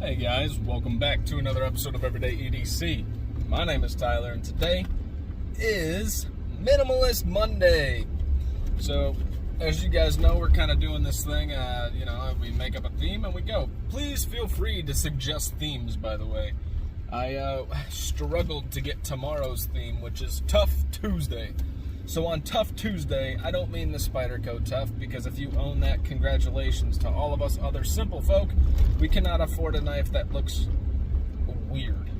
Hey guys, welcome back to another episode of Everyday EDC. My name is Tyler and today is Minimalist Monday. So, as you guys know, we're kind of doing this thing, we make up a theme and we go. Please feel free to suggest themes, by the way. I struggled to get tomorrow's theme, which is Tough Tuesday. So on Tough Tuesday, I don't mean the Spyderco Tough, because if you own that, congratulations to all of us other simple folk. We cannot afford a knife that looks weird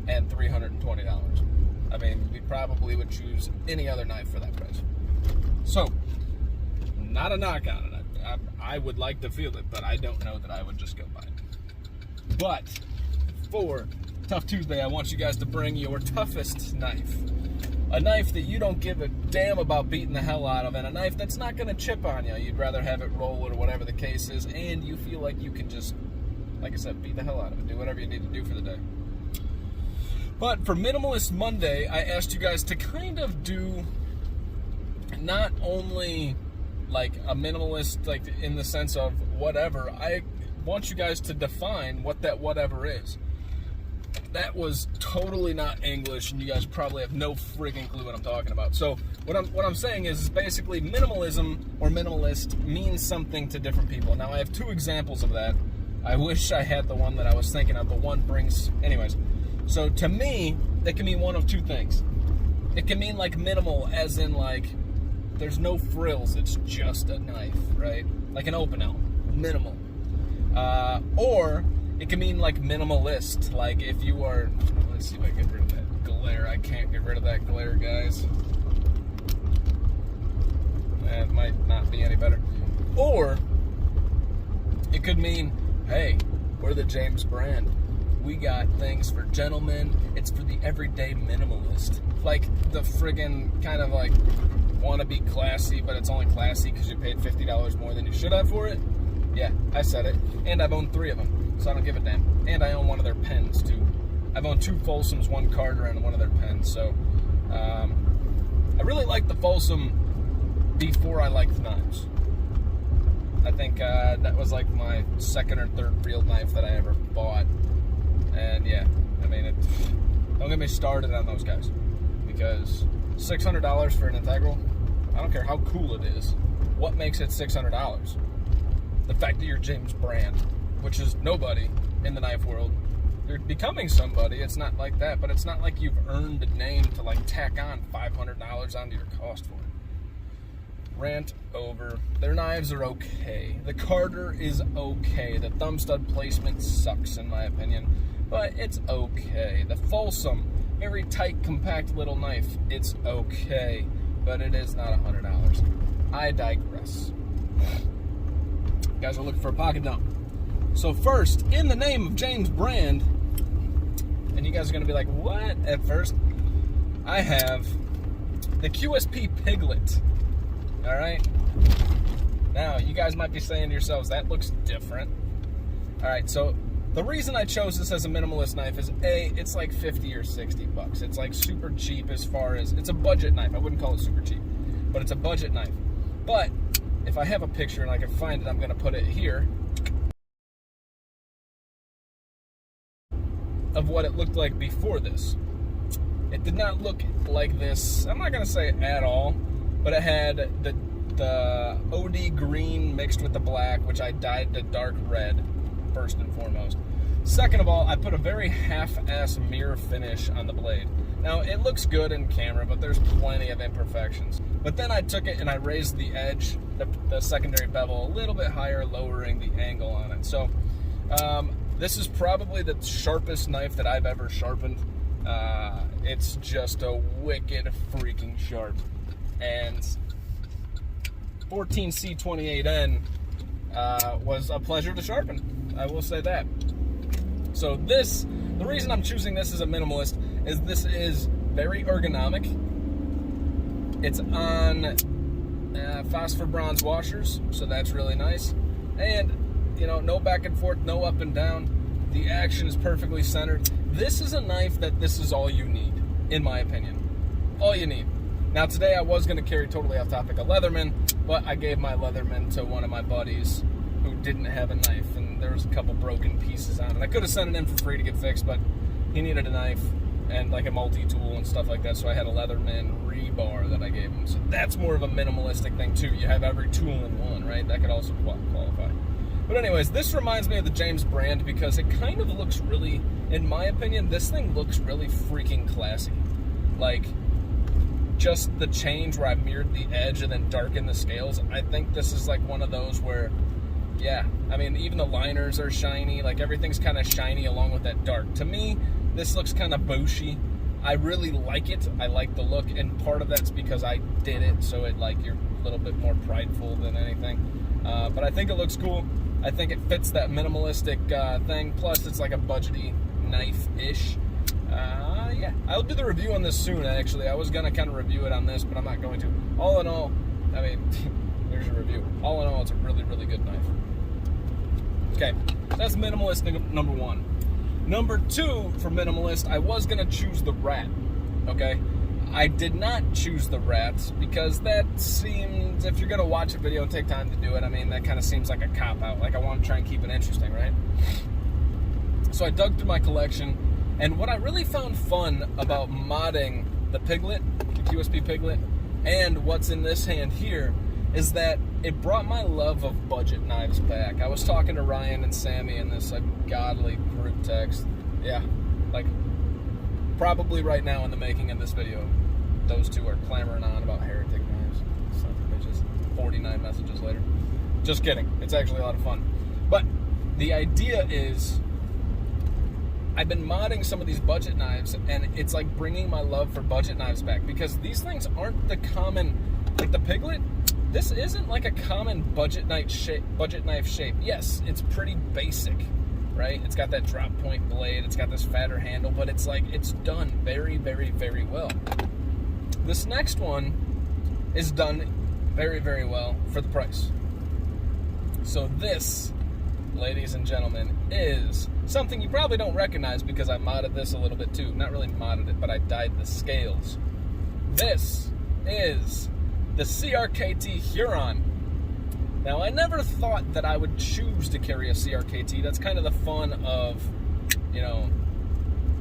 and $320. I mean, we probably would choose any other knife for that price. So, not a knock on it. I would like to feel it, but I don't know that I would just go buy it. But for Tough Tuesday, I want you guys to bring your toughest knife. A knife that you don't give a damn about beating the hell out of, and a knife that's not going to chip on you. You'd rather have it roll or whatever the case is, and you feel like you can just, like I said, beat the hell out of it. Do whatever you need to do for the day. But for Minimalist Monday, I asked you guys to kind of do not only like a minimalist, like in the sense of whatever. I want you guys to define what that whatever is. That was totally not English, and you guys probably have no friggin' clue what I'm talking about. So what I'm saying is basically minimalism or minimalist means something to different people. Now I have two examples of that. I wish I had the one that I was thinking of, but one brings... Anyways, so to me, it can mean one of two things. It can mean like minimal, as in like there's no frills, it's just a knife, right? Like an open L, minimal. Or it can mean like minimalist, like if you are, let's see if I can get rid of that glare. I can't get rid of that glare, guys. That might not be any better. Or it could mean, hey, we're the James brand. We got things for gentlemen. It's for the everyday minimalist. Like the friggin' kind of like want to be classy, but it's only classy because you paid $50 more than you should have for it. Yeah, I said it. And I've owned 3 of them. So I don't give a damn. And I own one of their pens, too. I've owned 2 Folsoms, 1 Carter, and one of their pens. So, I really liked the Folsom before I liked knives. I think that was like my 2nd or 3rd field knife that I ever bought. And yeah, I mean, don't get me started on those guys. Because $600 for an integral, I don't care how cool it is. What makes it $600? The fact that you're James brand, which is nobody in the knife world. You're becoming somebody. It's not like that, but it's not like you've earned a name to like tack on $500 onto your cost for it. Rant over. Their knives are okay. The Carter is okay. The thumb stud placement sucks in my opinion, but it's okay. The Folsom, very tight, compact little knife. It's okay, but it is not $100. I digress. You guys are looking for a pocket dump. So first, in the name of James brand, and you guys are going to be like, what? At first, I have the QSP Piglet. All right? Now, you guys might be saying to yourselves, that looks different. All right, so the reason I chose this as a minimalist knife is, A, it's like 50 or 60 bucks. It's like super cheap as far as, it's a budget knife. I wouldn't call it super cheap, but it's a budget knife. But if I have a picture and I can find it, I'm going to put it here, of what it looked like before this. It did not look like this, I'm not going to say at all, but it had the OD green mixed with the black, which I dyed to dark red, first and foremost. Second of all, I put a very half-ass mirror finish on the blade. Now, it looks good in camera, but there's plenty of imperfections. But then I took it and I raised the edge, the secondary bevel, a little bit higher, lowering the angle on it. So, this is probably the sharpest knife that I've ever sharpened. It's just a wicked freaking sharp. And 14C28N was a pleasure to sharpen. I will say that. So the reason I'm choosing this as a minimalist is this is very ergonomic. It's on phosphor bronze washers, so that's really nice. And no back and forth, no up and down. The action is perfectly centered. This is a knife that this is all you need, in my opinion. All you need. Now today I was going to carry, totally off topic, a Leatherman, but I gave my Leatherman to one of my buddies who didn't have a knife, and there was a couple broken pieces on it. I could have sent it in for free to get fixed, but he needed a knife and like a multi-tool and stuff like that, so I had a Leatherman rebar that I gave him. So that's more of a minimalistic thing too. You have every tool in one, right? That could also qualify. But anyways, this reminds me of the James brand because it kind of looks really, in my opinion, this thing looks really freaking classy. Like, just the change where I mirrored the edge and then darkened the scales. I think this is like one of those where, yeah, I mean, even the liners are shiny. Like, everything's kind of shiny along with that dark. To me, this looks kind of bushy. I really like it. I like the look, and part of that's because I did it, so it, like, you're a little bit more prideful than anything. But I think it looks cool. I think it fits that minimalistic thing. Plus, it's like a budgety knife-ish. Yeah, I'll do the review on this soon, actually. I was going to kind of review it on this, but I'm not going to. All in all, I mean, here's your review. All in all, it's a really, really good knife. Okay, that's minimalist number one. Number two for minimalist, I was going to choose the rat, okay? I did not choose the rat because that seems, if you're going to watch a video and take time to do it, I mean, that kind of seems like a cop-out. Like, I want to try and keep it interesting, right? So I dug through my collection, and what I really found fun about modding the Piglet, the QSP Piglet, and what's in this hand here, is that it brought my love of budget knives back. I was talking to Ryan and Sammy in this godly group text. Yeah, like, probably right now in the making of this video, those two are clamoring on about heretic knives. Son of bitches. 49 messages later. Just kidding. It's actually a lot of fun. But the idea is, I've been modding some of these budget knives, and it's like bringing my love for budget knives back, because these things aren't the common, like the Piglet, this isn't like a common budget knife shape. Yes, it's pretty basic, right? It's got that drop point blade, it's got this fatter handle, but it's like, it's done very, very, very well. This next one is done very, very well for the price. So this, ladies and gentlemen, is something you probably don't recognize because I modded this a little bit too. Not really modded it, but I dyed the scales. This is the CRKT Huron. Now, I never thought that I would choose to carry a CRKT. That's kind of the fun of, you know,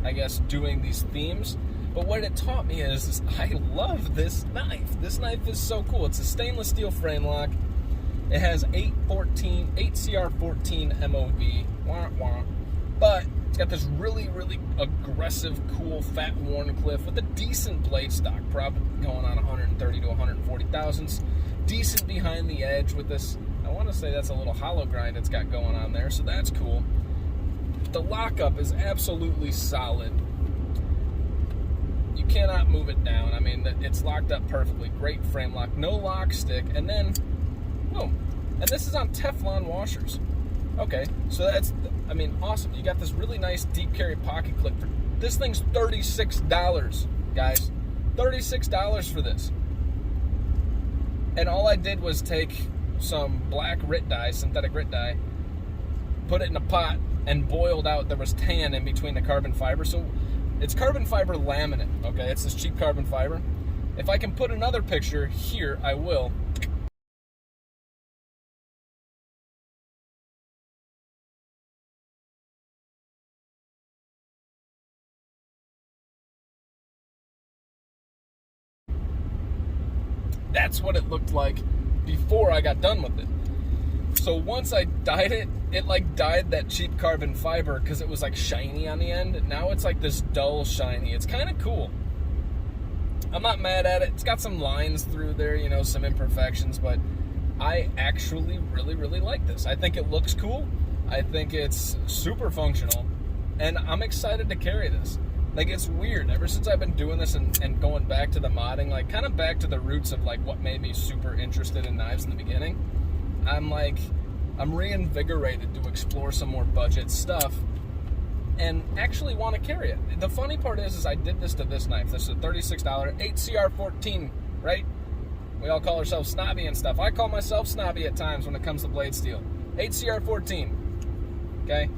I guess8 these themes. But what it taught me is I love this knife. This knife is so cool. It's a stainless steel frame lock. It has 8 CR14 MOV. Wah, wah. But it's got this really, really aggressive, cool, fat Warncliffe with a decent blade stock, probably going on 130 to 140 thousandths. Decent behind the edge with this, I want to say that's a little hollow grind it's got going on there, so that's cool. The lockup is absolutely solid. You cannot move it down. I mean, it's locked up perfectly. Great frame lock, no lock stick, and then, boom. And this is on Teflon washers. Okay, so that's, I mean, awesome. You got this really nice deep carry pocket clip. This thing's $36, guys. $36 for this. And all I did was take some black RIT dye, synthetic RIT dye, put it in a pot, and boiled out. There was tan in between the carbon fiber. So it's carbon fiber laminate, okay? It's this cheap carbon fiber. If I can put another picture here, I will. That's what it looked like before I got done with it. So once I dyed it, it like dyed that cheap carbon fiber because it was like shiny on the end. Now it's like this dull shiny. It's kind of cool. I'm not mad at it. It's got some lines through there, you know, some imperfections, but I actually really, really like this. I think it looks cool. I think it's super functional, and I'm excited to carry this. Like, it's weird. Ever since I've been doing this and going back to the modding, like, kind of back to the roots of, like, what made me super interested in knives in the beginning, I'm reinvigorated to explore some more budget stuff and actually want to carry it. The funny part is I did this to this knife. This is a $36 8CR14, right? We all call ourselves snobby and stuff. I call myself snobby at times when it comes to blade steel. 8CR14, okay?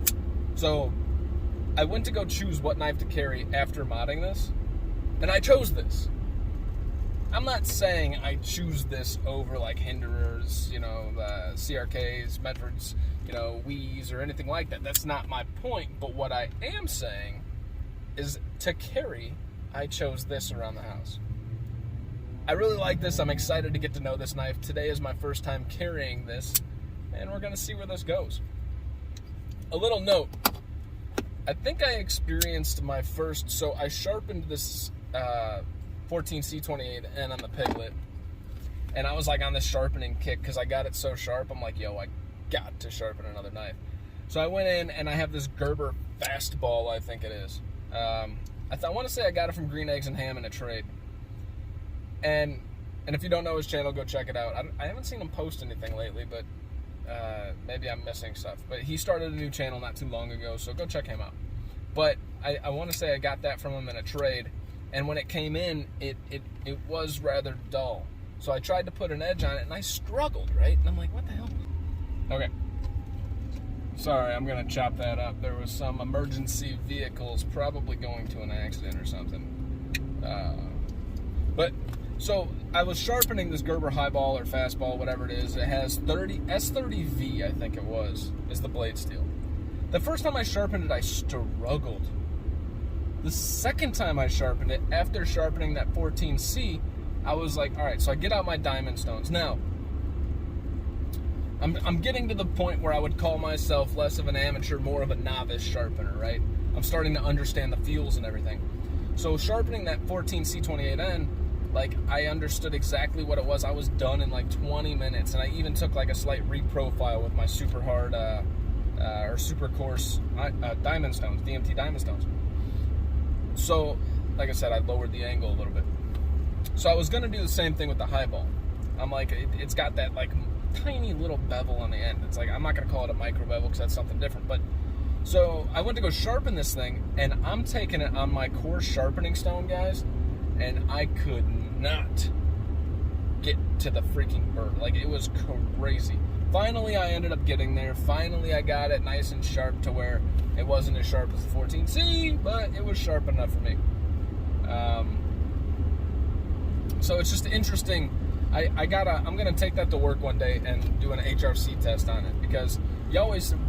So I went to go choose what knife to carry after modding this, and I chose this. I'm not saying I choose this over like Hinderers, you know, CRKs, Medfords, you know, Wii's or anything like that. That's not my point. But what I am saying is to carry, I chose this around the house. I really like this. I'm excited to get to know this knife. Today is my first time carrying this, and we're going to see where this goes. A little note. I think I experienced my first, so I sharpened this 14C28N on the Piglet, and I was like on this sharpening kick because I got it so sharp. I'm like, yo, I got to sharpen another knife. So I went in and I have this Gerber Fastball, I think it is. I want to say I got it from Green Eggs and Ham in a trade. And if you don't know his channel, go check it out. I haven't seen him post anything lately, but maybe I'm missing stuff. But he started a new channel not too long ago, so go check him out. But I want to say I got that from him in a trade, and when it came in, it was rather dull. So I tried to put an edge on it, and I struggled, right? And I'm like, what the hell? Okay. Sorry, I'm going to chop that up. There was some emergency vehicles probably going to an accident or something. So I was sharpening this Gerber Highball or Fastball, whatever it is. It has S30V, I think it was, is the blade steel. The first time I sharpened it, I struggled. The second time I sharpened it, after sharpening that 14C, I was like, all right, so I get out my diamond stones. Now, I'm getting to the point where I would call myself less of an amateur, more of a novice sharpener, right? I'm starting to understand the feels and everything. So sharpening that 14C28N, like, I understood exactly what it was. I was done in like 20 minutes, and I even took like a slight reprofile with my super hard or super coarse diamond stones, DMT diamond stones. So, like I said, I lowered the angle a little bit. So I was gonna do the same thing with the Highball. I'm like, it's got that like tiny little bevel on the end. It's like, I'm not gonna call it a micro bevel because that's something different, but so I went to go sharpen this thing, and I'm taking it on my coarse sharpening stone, guys, and I could not get to the freaking burr. Like, it was crazy. Finally, I ended up getting there. Finally, I got it nice and sharp to where it wasn't as sharp as the 14C, but it was sharp enough for me. So it's just interesting. I'm gonna take that to work one day and do an HRC test on it, because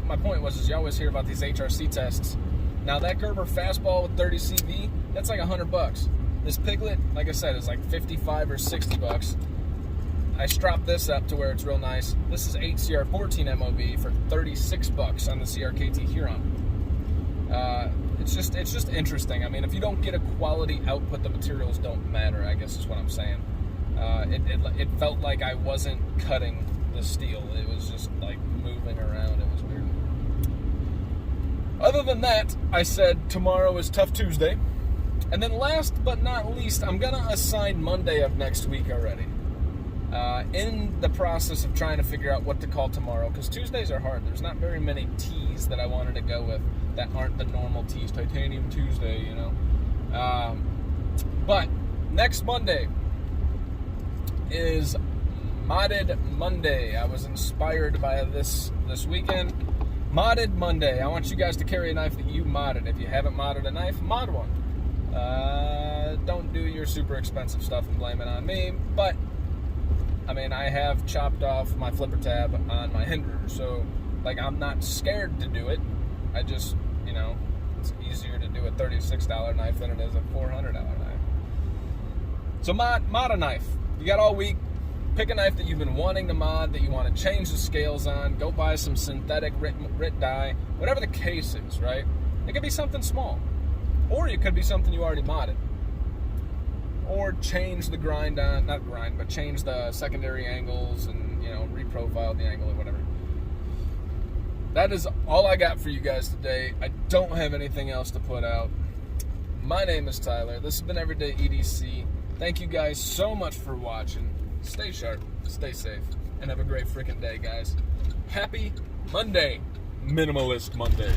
my point was you always hear about these HRC tests. Now that Gerber Fastball with 30 CV, that's like $100. This Piglet, like I said, is like 55 or 60 bucks. I stropped this up to where it's real nice. This is 8CR14 MOV for 36 bucks on the CRKT Huron. It's just interesting. I mean, if you don't get a quality output, the materials don't matter, I guess is what I'm saying. It felt like I wasn't cutting the steel. It was just like moving around. It was weird. Other than that, I said tomorrow is Tough Tuesday. And then last but not least, I'm going to assign Monday of next week already. In the process of trying to figure out what to call tomorrow, because Tuesdays are hard. There's not very many T's that I wanted to go with that aren't the normal T's. Titanium Tuesday, you know. But next Monday is Modded Monday. I was inspired by this weekend. Modded Monday. I want you guys to carry a knife that you modded. If you haven't modded a knife, mod one. Don't do your super expensive stuff and blame it on me, but I mean, I have chopped off my flipper tab on my Hinderer, so like, I'm not scared to do it. I just, you know, it's easier to do a $36 knife than it is a $400 knife. So mod a knife. You got all week. Pick a knife that you've been wanting to mod, that you want to change the scales on. Go buy some synthetic RIT dye, whatever the case is, right? It could be something small, or it could be something you already modded. Or change the grind on, not grind, but change the secondary angles and, you know, reprofile the angle or whatever. That is all I got for you guys today. I don't have anything else to put out. My name is Tyler. This has been Everyday EDC. Thank you guys so much for watching. Stay sharp, stay safe, and have a great freaking day, guys. Happy Monday, Minimalist Monday.